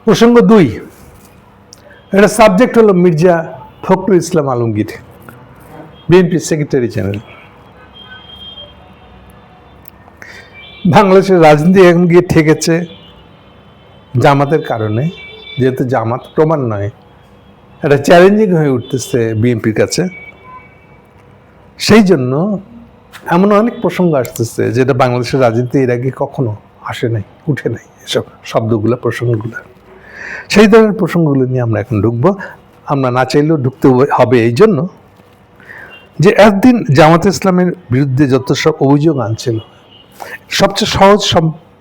প্রসঙ্গ 2, এটা সাবজেক্ট হলো Mirza Fakhrul Islam Alamgir, BNP secretary general. বাংলাদেশের রাজনীতি এখন গিয়ে ঠেকেছে জামাতের কারণে, যেহেতু জামাত ক্রমান্বয়ে এটা চ্যালেঞ্জিং হয়ে উঠতেছে বিএনপির কাছে। সেই জন্য এমন অনেক প্রসঙ্গ আসতেছে যেটা বাংলাদেশের রাজনীতি এর আগে কখনো আসে নাই, উঠে নাই, এসব শব্দগুলো, প্রসঙ্গগুলো। সেই ধরনের প্রসঙ্গগুলো নিয়ে আমরা এখন ঢুকবো। আমরা না চাইলেও ঢুকতে হবে এই জন্য যে একদিন জামাতে ইসলামের বিরুদ্ধে যত সব অভিযোগ আনছিল, সবচেয়ে সহজ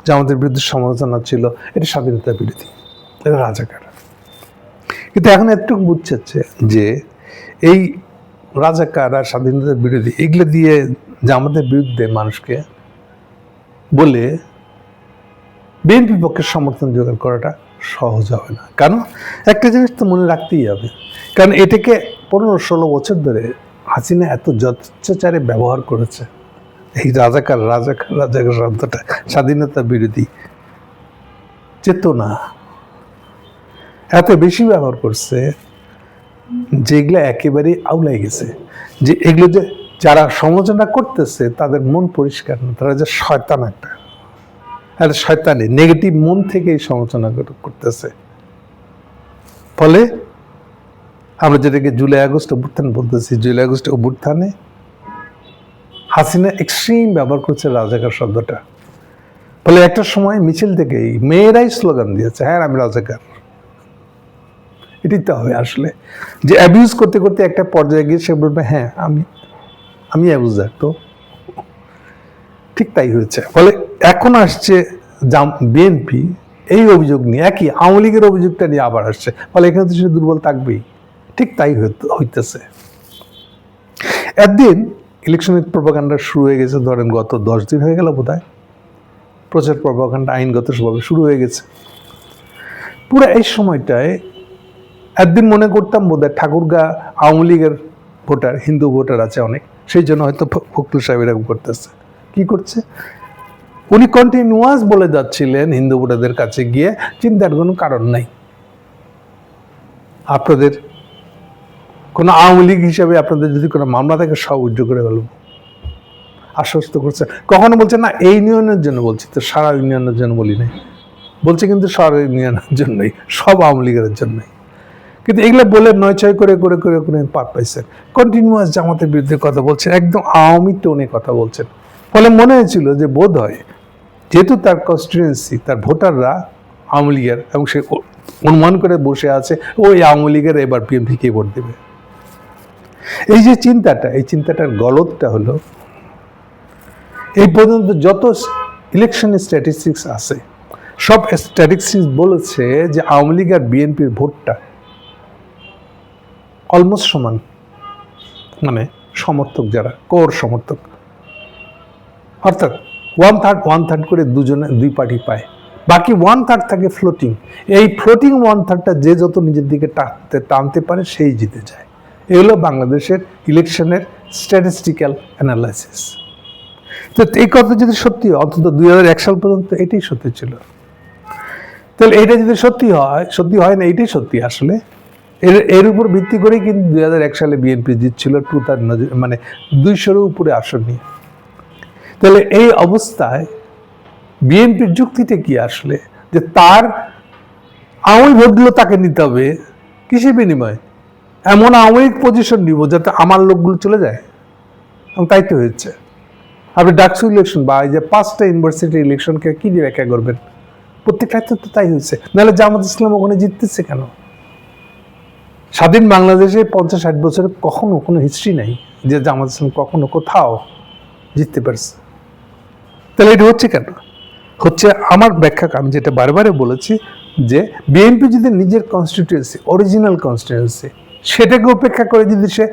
জামাতের বিরুদ্ধে সমালোচনা ছিল এটা স্বাধীনতা বিরোধী, এটা রাজাকার। কিন্তু এখন একটু বুঝছে যে এই রাজাকার আর স্বাধীনতার বিরোধী এগুলো দিয়ে জামাতের বিরুদ্ধে মানুষকে বলে বিএনপির পক্ষে সমর্থন জোগাড় করাটা সহজ হবে না। কারণ একটা জিনিস তো মনে রাখতেই হবে, কারণ এটাকে 15-16 বছর ধরে হাসিনা এত যথেচ্ছাচারে ব্যবহার করেছে। এই রাজাকার রাজাকার রাজাকার শব্দটা স্বাধীনতা বিরোধী চেতনা এত বেশি ব্যবহার করছে যেগুলো একেবারেই আউলাই গেছে। যে এগুলো যে যারা সমালোচনা করতেছে তাদের মন পরিষ্কার না, তারা যে শয়তান, একটা শয়তানি নেগেটিভ মন থেকে এই সমালোচনা করতেছে। ফলে আমরা যেটাকে জুলাই আগস্ট অভ্যুত্থান বলতেছি, জুলাই আগস্ট অভ্যুত্থানে হাসিনা এক্সট্রিম ব্যবহার করছে রাজাকার শব্দটা। ফলে একটা সময় মিছিল থেকেই মেয়েরাই স্লোগান দিয়েছে, হ্যাঁ আমি রাজাকার। এটাই তো হবে আসলে, যে অ্যাবিউজ করতে করতে একটা পর্যায়ে গিয়ে সে বলবে হ্যাঁ আমি অ্যাবিউজার। তো ঠিক তাই হয়েছে। ফলে এখন আসছে বিএনপি এই অভিযোগ নিয়ে, একই আওয়ামী লীগের অভিযোগটা নিয়ে আবার আসছে। ফলে এখানে তো সে দুর্বল থাকবেই। ঠিক তাই হইতেছে। একদিন ইলেকশনের প্রপাগান্ডা শুরু হয়ে গেছে, ধরেন গত 10 দিন হয়ে গেল বোধহয়, প্রচার প্রপাগান্ডা আইনগতভাবে শুরু হয়ে গেছে। পুরো এই সময়টায় একদিন মনে করতাম বোধহয় ঠাকুরগাঁ আওয়ামী লীগের ভোটার, হিন্দু ভোটার আছে অনেক, সেই জন্য হয়তো ফখরুল সাহেব এরকম করতেছে। কি করছে? উনি কন্টিনিউয়াস বলে যাচ্ছিলেন হিন্দু ভোটারদের কাছে গিয়ে, চিন্তার কোনো কারণ নাই, আপনাদের কোনো আওয়ামী লীগ হিসাবে আপনাদের যদি কোনো মামলা থাকে সব উজ্জ্ব করে ফেলব, আশ্বস্ত করছে। কখনো বলছে না এই ইউনিয়নের জন্য বলছি, তো সারা ইউনিয়নের জন্য বলি নাই, বলছে কিন্তু সারা ইউনিয়নের জন্যই, সব আওয়ামী লীগের জন্যই। কিন্তু এগুলো বলে 9-6 করে করে করে করে পার পাইছেন। কন্টিনিউয়াস জামাতের বিরুদ্ধে কথা বলছেন, একদম আওয়ামী টোনে কথা বলছেন। ফলে মনে হয়েছিল যে বোধ হয় যেহেতু তার কনস্টিটুয়েন্সি, তার ভোটাররা আওয়ামী লীগের, এবং সে অনুমান করে বসে আছে ওই আওয়ামী লীগের এবার বিএনপিকে ভোট দেবে। এই যে চিন্তাটা, এই চিন্তাটার গলতটা হলো এই পর্যন্ত যত ইলেকশনের স্ট্যাটিস্টিক্স আছে সব স্ট্যাটিস্টিক্স বলেছে যে আওয়ামী লীগ আর বিএনপির ভোটটা অলমোস্ট সমান, মানে সমর্থক যারা কোর সমর্থক, অর্থাৎ 1/3 করে দুই পার্টি পায়, বাকি 1/3 থাকে ফ্লোটিং। এই ফ্লোটিং 1/3টা যে যত নিজের দিকে টানতে পারে সেই জিতে যায়। এগুলো বাংলাদেশের ইলেকশনের স্ট্যাটিস্টিক্যাল অ্যানালাইসিস। তো এই কথা যদি সত্যি হয়, অন্তত 2001 সাল পর্যন্ত এটাই সত্যি ছিল। তাহলে এটা যদি সত্যি হয় না, এটাই সত্যি আসলে। এর উপর ভিত্তি করেই কিন্তু 2001 সালে বিএনপি জিতছিল 200-এর উপরে আসন নিয়ে। তাহলে এই অবস্থায় বিএনপির যুক্তিটা কি আসলে, যে তার আওয়ামী ভোটগুলো তাকে নিতে হবে কিসের বিনিময়ে? এমন আওয়ামী পজিশন নিব যাতে আমার লোকগুলো চলে যায়, এবং তাই তো হয়েছে। আপনি ডাকসু ইলেকশন বা এই যে 5টা ইউনিভার্সিটি ইলেকশনকে কি দিয়ে ব্যাখ্যা করবেন? প্রত্যেকটা তো তাই হয়েছে। নাহলে জামাত ইসলাম ওখানে জিততেছে কেন? স্বাধীন বাংলাদেশে 50-60 বছরে কখনো কোনো হিস্ট্রি নাই যে জামাত ইসলাম কখনো কোথাও জিততে পারছে। তাহলে এটা হচ্ছে কেন? হচ্ছে আমার ব্যাখ্যা, আমি যেটা বারবারে বলেছি, যে বিএনপি যদি নিজের কনস্টিটিউয়েন্সি, অরিজিনাল কনস্টিটিউয়েন্সি, সেটাকে উপেক্ষা করে যদি সে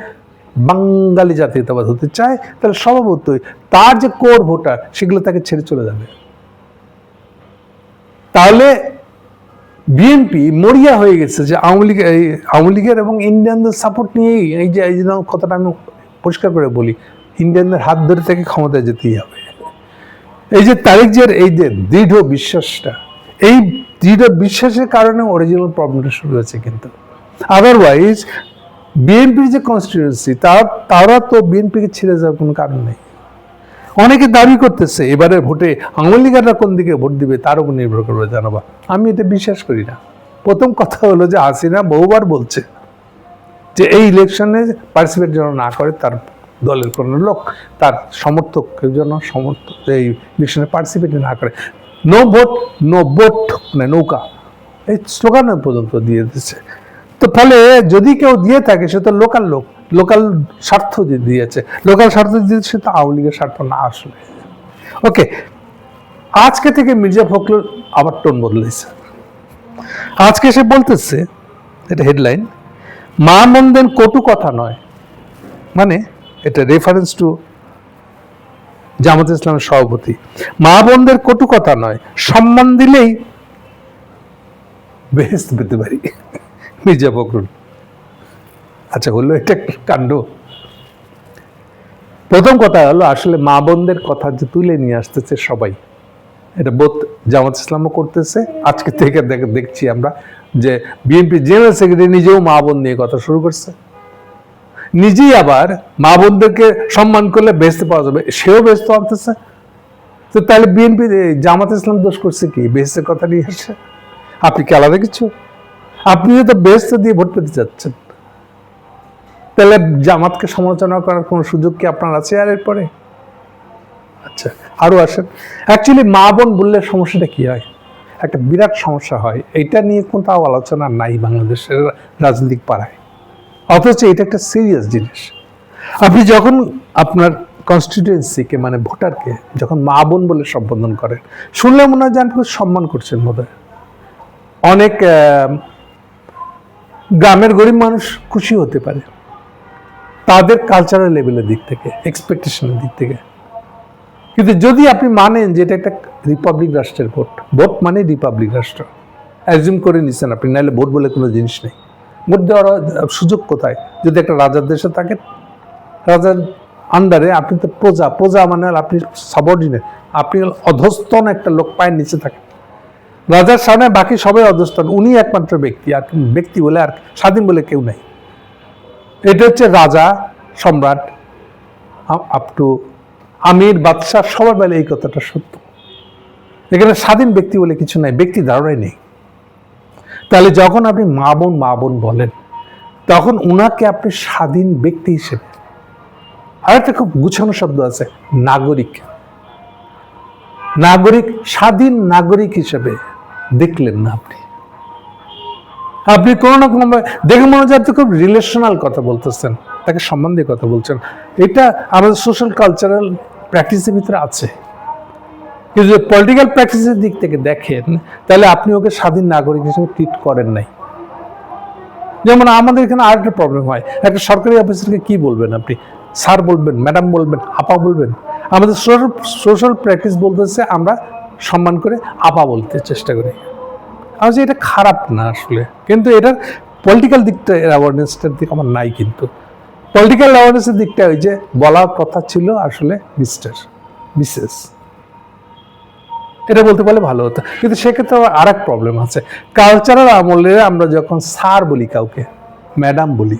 বাঙালি জাতীয়তাবাদ হতে চায়, তাহলে স্বভাবতই তার যে কোর ভোটার সেগুলো তাকে ছেড়ে চলে যাবে। তাহলে বিএনপি মরিয়া হয়ে গেছে যে আওয়ামী লীগের এবং ইন্ডিয়ানদের সাপোর্ট নিয়েই, এই যে কথাটা আমি পরিষ্কার করে বলি, ইন্ডিয়ানদের হাত ধরে থেকে ক্ষমতায় যেতেই হবে। এই যে তারেক জিয়ার এই যে দৃঢ় বিশ্বাসটা, এই দৃঢ় বিশ্বাসের কারণে অরিজিনাল প্রবলেমটা শুরু হয়েছে। কিন্তু আদারওয়াইজ বিএনপির যে কনস্টিটিউয়েন্সি তারা তো বিএনপিকে ছেড়ে যাওয়ার কোনো কারণ নেই। অনেকে দাবি করতেছে এবারে ভোটে আওয়ামী লীগেরা কোন দিকে ভোট দিবে তার উপর নির্ভর করবে জানাবা। আমি এটা বিশ্বাস করি না। প্রথম কথা হলো যে হাসিনা বহুবার বলছে যে এই ইলেকশনে পার্টিসিপেট যেন না করে তার দলের কোনো লোক, তার সমর্থক যেন এই ইলেকশনে পার্টিসিপেট না করে। নো ভোট, নো ভোট, মানে নৌকা, এই স্লোগান পর্যন্ত দিয়ে দিচ্ছে। তো ফলে যদি কেউ দিয়ে থাকে সে তো লোকাল লোক, লোকাল স্বার্থ দিয়েছে। লোকাল স্বার্থ দিয়েছে তো আওয়ামী লীগের স্বার্থ না আসলে। ওকে, আজকে থেকে মির্জা ফখরুল আবার টোন বদলেছে। আজকে সে বলতেছে, এটা হেডলাইন, মা বোনদের কটু কথা নয়, মানে এটা রেফারেন্স টু জামাত ইসলামের সভাপতি, মা বোনদের কটু কথা নয়, সম্মান দিলেই বেহেশত পেতে পারি। মির্জা ফখরুল, আচ্ছা হলো এটা কাণ্ড। প্রথম কথা হলো আসলে মা বোনদের কথা যে তুলে নিয়ে আসতেছে সবাই, এটা বোধ জামাত ইসলামও করতেছে। আজকে থেকে দেখছি আমরা যে বিএনপি জেনারেল সেক্রেটারি নিজেও মা বোন নিয়ে কথা শুরু করছে। নিজেই আবার মা বোনদেরকে সম্মান করলে বেহেশত পাওয়া যাবে, সেও বেহেশত আনতেছে। তো তাহলে বিএনপি জামাত ইসলাম দোষ করছে কি? বেহেশতের কথা নিয়ে আসছে। আপনি কি আলাদা কিছু? আপনিও তো বেহেশত দিয়ে ভোট পেতে যাচ্ছেন, তাহলে জামাতকে সমালোচনা করার কোনো সুযোগ কি আপনার আছে আর এরপরে? আচ্ছা, আরো আসেন। অ্যাকচুয়ালি মা বোন বললে সমস্যাটা কি হয়? একটা বিরাট সমস্যা হয়। এটা নিয়ে কোথাও আলোচনা নাই বাংলাদেশের রাজনৈতিক পাড়ায়, অথচ এটা একটা সিরিয়াস জিনিস। আপনি যখন আপনার কনস্টিটিউয়েন্সিকে, মানে ভোটারকে যখন মা বোন বলে সম্বোধন করেন, শুনলে মনে হয় যে আপনি সম্মান করছেন বোধহয়। অনেক গ্রামের গরিব মানুষ খুশি হতে পারে তাদের কালচারাল লেভেলের দিক থেকে, এক্সপেকটেশনের দিক থেকে। কিন্তু যদি আপনি মানেন যে এটা একটা রিপাবলিক রাষ্ট্রের ভোট, ভোট মানে রিপাবলিক রাষ্ট্র, অ্যাজিউম করে নিচ্ছেন আপনি, নাহলে ভোট বলে কোনো জিনিস নেই। ভোট দেওয়ার সুযোগ কোথায়? যদি একটা রাজার দেশে থাকেন, রাজার আন্ডারে আপনি তো প্রজা, প্রজা মানে আপনি সাবঅর্ডিনেট, আপনি অধস্তন একটা লোক, পায়ের নিচে থাকেন। রাজার সামনে বাকি সবাই অধস্তন, উনি একমাত্র ব্যক্তি, আর ব্যক্তি বলে আর স্বাধীন বলে কেউ নাই। এটা হচ্ছে রাজা, সম্রাট, আপ টু আমির, বাদশাহ, সবার বেলা এই কথাটা সত্য। এখানে স্বাধীন ব্যক্তি বলে কিছু নাই, ব্যক্তি ধারণাই নেই। তাহলে যখন আপনি মা বোন বলেন, তখন উনাকে আপনি স্বাধীন ব্যক্তি হিসেবে, আর একটা খুব গুছানো শব্দ আছে, নাগরিক, নাগরিক, স্বাধীন নাগরিক হিসেবে দেখলেন না আপনি। আপনি কোনো না কোনো দেখে মনে হচ্ছে আপনি খুব রিলেশনাল কথা বলতেছেন, তাকে সম্মান দিয়ে কথা বলছেন। এটা আমাদের সোশ্যাল কালচারাল প্র্যাকটিসের ভিতরে আছে। কিন্তু যদি পলিটিক্যাল প্র্যাকটিসের দিক থেকে দেখেন, তাহলে আপনি ওকে স্বাধীন নাগরিক হিসেবে ট্রিট করেন নাই। যেমন আমাদের এখানে আর একটা প্রবলেম হয়, একটা সরকারি অফিসারকে কি বলবেন আপনি? স্যার বলবেন, ম্যাডাম বলবেন, আপা বলবেন? আমাদের সোশ্যাল প্র্যাকটিস বলতেছে আমরা সম্মান করে আপা বলতে চেষ্টা করি। আমি এটা খারাপ না আসলে, কিন্তু এটার পলিটিক্যাল দিকটা, অ্যাওয়ারনেসটার দিক আমার নাই। কিন্তু পলিটিক্যাল অ্যাওয়ারনেসের দিকটা ওই যে বলার কথা ছিল আসলে মিস্টার, মিসেস, এটা বলতে পারলে ভালো হতো। কিন্তু সেক্ষেত্রে আর এক প্রবলেম আছে। কালচারাল আমলে আমরা যখন স্যার বলি কাউকে, ম্যাডাম বলি,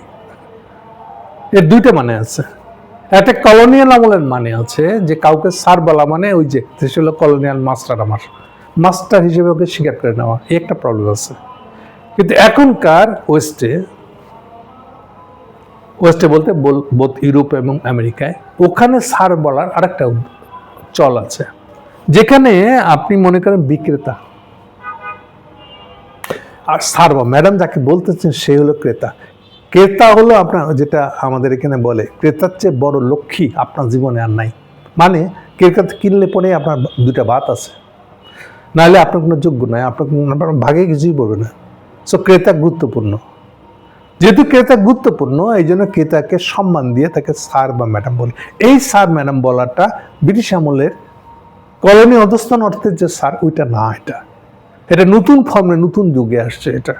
এর দুইটা মানে আছে। একটা কলোনিয়াল আমলের মানে আছে যে কাউকে স্যার বলা মানে ওই যে ছিল কলোনিয়াল মাস্টার, আমার মাস্টার হিসেবে ওকে স্বীকার করে নেওয়া, এই একটা প্রবলেম আছে। কিন্তু এখনকার ওয়েস্টে বলতে বোধ ইউরোপ এবং আমেরিকায়, ওখানে স্যার বলার আরেকটা চল আছে, যেখানে আপনি মনে করেন বিক্রেতা, আর স্যার বা ম্যাডাম যাকে বলতেছেন সে হলো ক্রেতা। ক্রেতা হলো আপনার, যেটা আমাদের এখানে বলে, ক্রেতার চেয়ে বড় লক্ষ্মী আপনার জীবনে আর নাই। মানে ক্রেতা কিনলে পরে আপনার দুটা ভাত আছে, নাহলে আপনার কোনো যোগ্য নয়, আপনার ভাগে কিছুই পড়বে না। সো ক্রেতা গুরুত্বপূর্ণ। যেহেতু ক্রেতা গুরুত্বপূর্ণ, এই জন্য ক্রেতাকে সম্মান দিয়ে তাকে স্যার বা ম্যাডাম বলে। এই স্যার ম্যাডাম বলাটা ব্রিটিশ আমলের কলোনি অধস্থান অর্থের যে স্যার, ওইটা না, এটা নতুন ফর্মে নতুন যুগে আসছে এটা।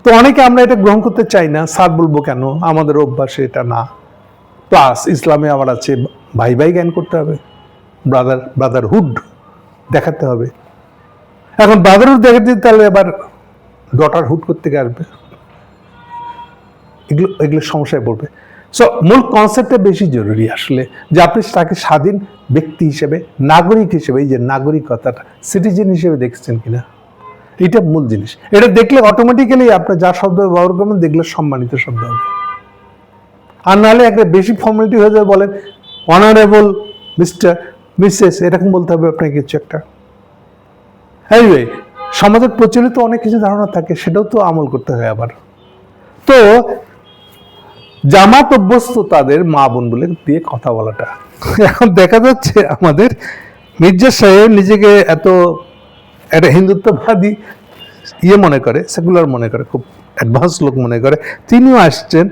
তো অনেকে আমরা এটা গ্রহণ করতে চাই না, স্যার বলবো কেন, আমাদের অভ্যাসে এটা না। প্লাস ইসলামে আবার আছে ভাই ভাই জ্ঞান করতে হবে, ব্রাদারহুড দেখাতে হবে। এখন ব্রাদারহুড দেখে দিন, তাহলে আবার ডটার হুড করতে আসবে, এগুলো সমস্যায় পড়বে। সো মূল কনসেপ্টটা বেশি জরুরি আসলে, যে আপনি তাকে স্বাধীন ব্যক্তি হিসেবে, নাগরিক হিসেবে, এই যে নাগরিকতাটা সিটিজেন হিসেবে দেখছেন কিনা, এটা মূল জিনিস। এটা দেখলে অটোমেটিক্যালি আপনার যা শব্দ ব্যবহার করবেন দেখলে সম্মানিত শব্দ হবে। আর নাহলে একটা বেশি ফর্মালিটি হয়ে যাবে, বলেন অনারেবল মিস্টার, মিসেস, এরকম বলতে হবে আপনাকে কিছু একটা। এনিওয়ে, সমাজের প্রচলিত অনেক কিছু ধারণা থাকে, সেটাও তো আমল করতে হয় আবার। তো জামাত অভ্যস্ত তাদের মা বোন বলে দিয়ে কথা বলাটা। এখন দেখা যাচ্ছে আমাদের মির্জা সাহেব নিজেকে এত একটা হিন্দুত্ববাদী মনে করে, সেকুলার মনে করে, খুব অ্যাডভান্স লোক মনে করে, তিনিও আসছেন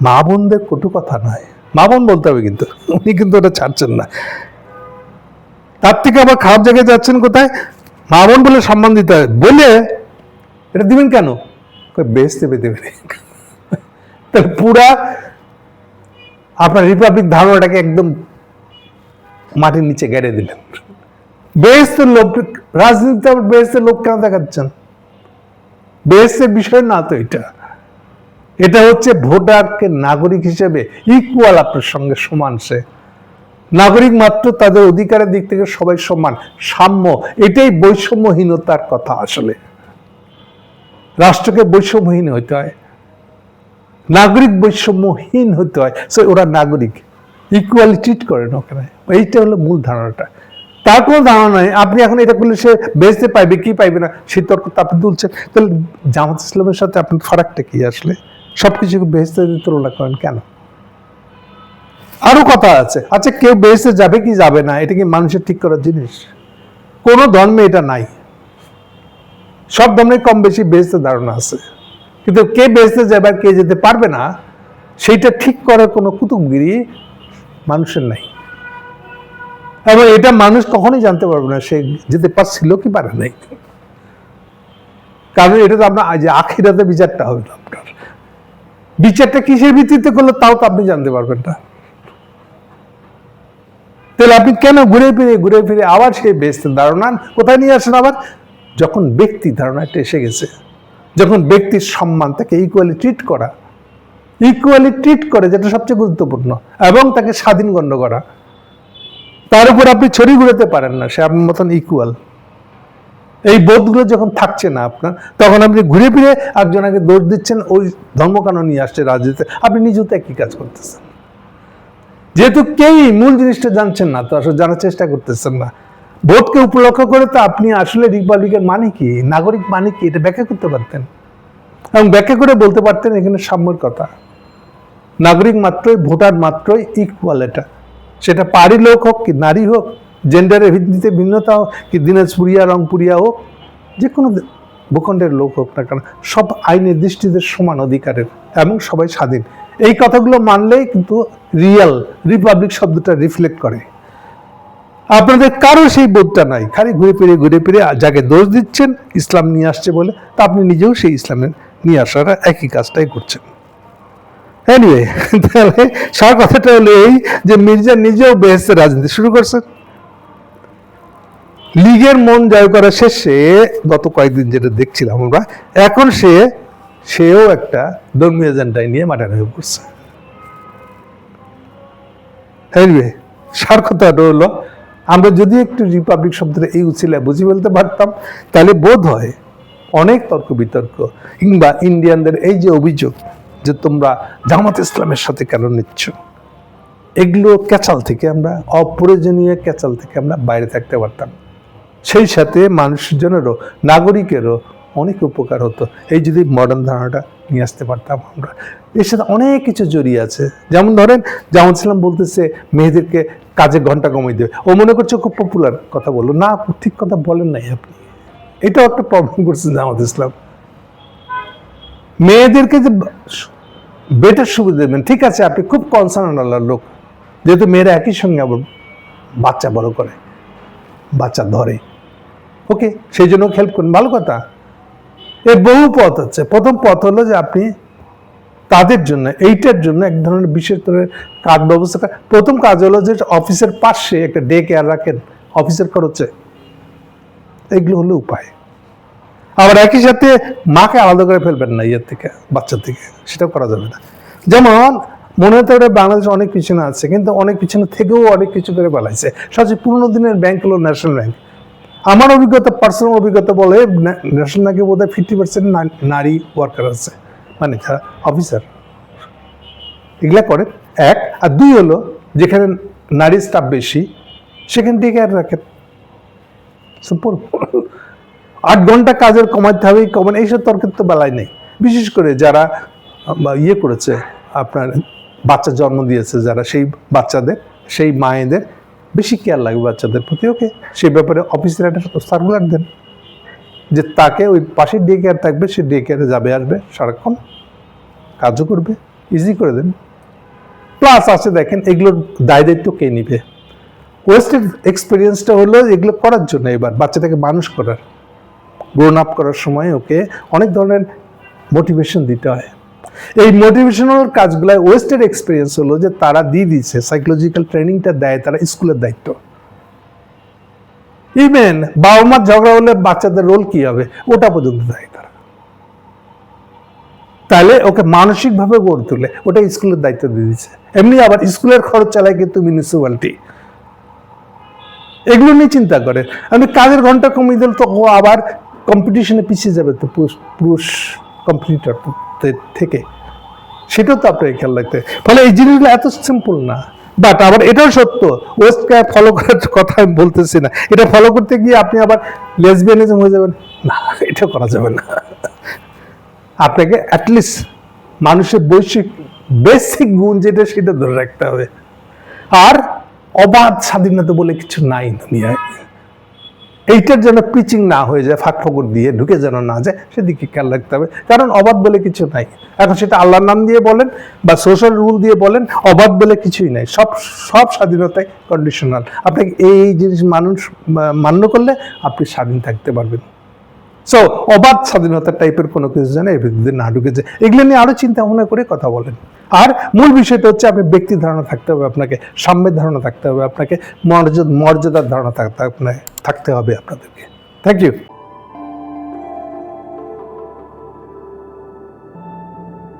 মা বোনদের কটু কথা নয়, মা বোন বলতে হবে, কিন্তু উনি কিন্তু ওটা ছাড়ছেন না। তার থেকে আবার খারাপ জায়গায় যাচ্ছেন কোথায়, মা বোন বলে সম্মান দিতে হয় বলে এটা দিবেন কেন, বেহেশতে পেতে পারে। তাহলে পুরা আপনার রিপাবলিক ধারণাটাকে একদম মাটির নিচে গেড়ে দিলেন। বেহেশতের লোক, রাজনীতিতে আবার বেহেশতের লোক কেন দেখাচ্ছেন? বেহেশতের বিষয় না তো এটা, এটা হচ্ছে ভোটারকে নাগরিক হিসেবে ইকুয়াল, আপনার সঙ্গে সমান। সে নাগরিক মাত্র, তাদের অধিকারের দিক থেকে সবাই সমান, সাম্য। এটাই বৈষম্যহীনতার কথা। আসলে রাষ্ট্রকে বৈষম্যহীন হইতে হয়, নাগরিক বৈষম্যহীন হতে হয়। সো ওরা নাগরিক, ইকুয়ালি ট্রিট করেন ওখানে। এইটা হলো মূল ধারণাটা। তার কোনো ধারণা নয় আপনি এখন এটা করলে সে বেঁচতে পাইবে কি পাইবে না, সেই তর্ক তো আপনি তুলছেন। তাহলে জামাত ইসলামের সাথে আপনার ফারাকটা কি? আসলে সবকিছুকে বেহেশতে তুলনা করেন কেন? আরো কথা আছে। আচ্ছা, কেউ বেহেশতে যাবে কি যাবে না, এটা কি মানুষের ঠিক করার জিনিস? কোন ধর্মে এটা নাই। সব ধর্মে কম বেশি বেহেশতের ধারণা আছে, কিন্তু কে বেহেশতে যাবে আর কে যেতে পারবে না, সেইটা ঠিক করার কোনো কুতুবগিরি মানুষের নাই। এবং এটা মানুষ কখনোই জানতে পারবে না সে যেতে পারছিল কি পারে নাই, কারণ এটা তো আমরা যে আখিরাতে বিচারটা হবে, আপনার বিচারটা কিসের ভিত্তিতে করলে তাও তো আপনি জানতে পারবেন না। তাহলে আপনি কেন ঘুরে ফিরে আবার সেই বেহেশতের ধারণা কোথায় নিয়ে আসেন? আবার যখন ব্যক্তি ধারণাটা এসে গেছে, যখন ব্যক্তির সম্মান, তাকে ইকুয়ালি ট্রিট করে, যেটা সবচেয়ে গুরুত্বপূর্ণ, এবং তাকে স্বাধীন গণ্য করা, তার উপর আপনি ছড়ি ঘুরাতে পারেন না, সে আপনার মতন ইকুয়াল। এই বোধগুলো যখন থাকছে না আপনার, তখন আপনি ঘুরে ফিরে একজনকে দোষ দিচ্ছেন, ওই ধর্মকানুন নিয়ে আসছে রাজনীতিতে, আপনি নিজেও তো একই কাজ করতেছেন। যেহেতু কেউই মূল জিনিসটা জানছেন না, তো আসলে জানার চেষ্টা করতেছেন না। ভোটকে উপলক্ষ করে তো আপনি আসলে রিপাবলিকের মানে কি, নাগরিক মানে কি, এটা ব্যাখ্যা করতে পারতেন, এবং ব্যাখ্যা করে বলতে পারতেন এখানে সাম্যের কথা। নাগরিক মাত্রই, ভোটার মাত্রই ইকুয়াল। এটা সেটা পাহাড়ি লোক হোক কি নারী হোক, জেন্ডারের ভিত্তিতে ভিন্নতা হোক, কি দিনাজপুরিয়া রংপুরিয়া হোক, যে কোনো ভূখণ্ডের লোক হোক না কেন, সব আইনের দৃষ্টিতে সমান অধিকারের এবং সবাই স্বাধীন। এই কথাগুলো মানলেই কিন্তু রিয়েল রিপাবলিক শব্দটা রিফ্লেক্ট করে। আপনাদের কারো সেই বোধটা নাই, খালি ঘুরে ফিরে যাকে দোষ দিচ্ছেন ইসলাম নিয়ে আসছে বলে, তা আপনি নিজেও সেই ইসলামের নিয়ে আসার একই কাজটাই করছেন। এনিওয়ে, তাহলে সার কথাটা হলো এই যে মির্জা নিজেও বেহেশতের রাজনীতি শুরু করছেন। লীগের মন জয় করা শেষে গত কয়েকদিন যেটা দেখছিলাম আমরা, এখন সেও একটা ধর্মীয় এজেন্ডায় নিয়ে মাঠে হয়ে পড়ছে। এনিওয়ে, সার কথাটা হলো, আমরা যদি একটু রিপাবলিক শব্দটা এই উচিলায় বুঝে ফেলতে পারতাম, তাহলে বোধ হয় অনেক তর্ক বিতর্ক, কিংবা ইন্ডিয়ানদের এই যে অভিযোগ যে তোমরা জামাত ইসলামের সাথে কেন নিচ্ছ, এগুলো ক্যাচাল থেকে আমরা, অপ্রয়োজনীয় ক্যাচাল থেকে আমরা বাইরে থাকতে পারতাম। সেই সাথে মানুষজনেরও, নাগরিকেরও অনেক উপকার হতো, এই যদি মডার্ন ধারণাটা নিয়ে আসতে পারতাম আমরা। এর সাথে অনেক কিছু জড়িয়ে আছে। যেমন ধরেন, জামাত ইসলাম বলতেছে মেয়েদেরকে কাজে ঘন্টা কমিয়ে দেবে, ও মনে করছে খুব পপুলার কথা বললো, না ঠিক কথা বলেন নাই আপনি। এটাও একটা প্রবলেম করছে জামাত ইসলাম। মেয়েদেরকে যে বেটার সুবিধা দেবেন, ঠিক আছে, আপনি খুব কনসার্ন আল্লাহর লোক, যেহেতু মেয়েরা একই সঙ্গে আবার বাচ্চা বড় করে, বাচ্চা ধরে, ওকে, সেই জন্য হেল্প করেন, ভালো কথা। এর বহু পথ আছে। প্রথম পথ হলো যে আপনি তাদের জন্য, এইটার জন্য এক ধরনের বিশেষ ধরনের কাজ ব্যবস্থা। প্রথম কাজ হলো যে অফিসের পাশে একটা ডে কেয়ার রাখেন, অফিসের খরচে। এগুলো হলো উপায়। আবার একই সাথে মাকে আলাদা করে ফেলবেন না ইয়ের থেকে, বাচ্চা থেকে, সেটা করা যাবে না। যেমন মনে হতে পারে বাংলাদেশ অনেক পিছনে আছে, কিন্তু অনেক পিছনে থেকেও অনেক কিছু করে বেলাইছে। সবচেয়ে পুরোনো দিনের ব্যাংক হলো ন্যাশনাল ব্যাংক। আমার অভিজ্ঞতা, পার্সোনাল অভিজ্ঞতা বলে ন্যাশনাল ব্যাংকে বোধহয় 50% নারী ওয়ার্কার আছে, মানে যারা অফিসার এগুলা করে, এক। আর দুই হলো যেখানে নারী স্টাফ বেশি সেখানে টেকে আর রাখেন, সিম্পল। 8 ঘন্টা কাজের কমাতে হবে, এইসব তর্কের তো বেলায় নেই। বিশেষ করে যারা ইয়ে করেছে, আপনার বাচ্চা জন্ম দিয়েছে যারা, সেই বাচ্চাদের, সেই মায়েদের বেশি কেয়ার লাগবে বাচ্চাদের প্রতি। ওকে, সেই ব্যাপারে অফিসের একটা সার্কুলার দেন যে তাকে ওই পাশে ডে কেয়ার থাকবে, সে ডে কেয়ারে যাবে আসবে সারাক্ষণ, কাজও করবে, ইজি করে দেন। প্লাস আছে দেখেন এগুলোর দায় দায়িত্ব কে নিবে। ওয়েস্টের এক্সপিরিয়েন্সটা হলো এগুলো করার জন্য, এবার বাচ্চাটাকে মানুষ করার, গ্রোন আপ করার সময় ওকে অনেক ধরনের মোটিভেশন দিতে হয়। এই মোটিভেশনাল কাজগুলো ওয়েস্টের এক্সপিরিয়েন্স হলো যে তারা দিয়ে দিচ্ছে, সাইকোলজিক্যাল ট্রেনিংটা দেয় তারা, স্কুলের দায়িত্ব। ইভেন বাবা মার ঝগড়া হলে বাচ্চাদের রোল কি হবে ওটা পর্যন্ত দেয় তারা। তাহলে ওকে মানসিকভাবে গড়ে তোলে, ওটা স্কুলের দায়িত্ব দিয়ে দিচ্ছে। এমনি আবার স্কুলের খরচ চালায় কিন্তু মিউনিসিপ্যালিটি, এগুলো নিয়ে চিন্তা করে। আমি কাজের ঘন্টা কমিয়ে দিল তো ও আবার কম্পিটিশনে পিছিয়ে যাবে তো পুরুষ কম্পিটিটর থেকে, সেটাও তো আপনাকে খেয়াল রাখতে। ফলে এই জিনিসগুলো এত সিম্পল না। বাট আবার এটাও সত্য, ওয়েস্টকে ফলো করার কথা আমি বলতেছি না, এটা ফলো করতে গিয়ে আপনি আবার লেসবিয়ানিজম হয়ে যাবেন না, এটা করা যাবে না। আপনাকে অ্যাটলিস্ট মানুষের বেসিক গুণ যেটা সেটা ধরে রাখতে হবে। আর অবাধ স্বাধীনতা বলে কিছু নাই দুনিয়ায়, এইটার যেন পিচিং না হয়ে যায়, ফাঁক ফকর দিয়ে ঢুকে যেন না যায়, সেদিকে খেয়াল রাখতে হবে। কারণ অবাধ বলে কিছু নাই। এখন সেটা আল্লাহর নাম দিয়ে বলেন বা সোশ্যাল রুল দিয়ে বলেন, অবাধ বলে কিছুই নাই। সব স্বাধীনতাই কন্ডিশনাল। আপনাকে এই জিনিস মানুষ মান্য করলে আপনি স্বাধীন থাকতে পারবেন। সো অবাধ স্বাধীনতা টাইপের কোনো কিছু যেন এর বিরুদ্ধে না ঢুকেছে, এগুলো নিয়ে আরো চিন্তা ভাবনা করে কথা বলেন। আর মূল বিষয়টা হচ্ছে আপনি ব্যক্তির ধারণা থাকতে হবে, আপনাকে সাম্যের ধারণা থাকতে হবে, আপনাকে মর্যাদার ধারণা থাকতে হবে আপনাদেরকে। Thank you.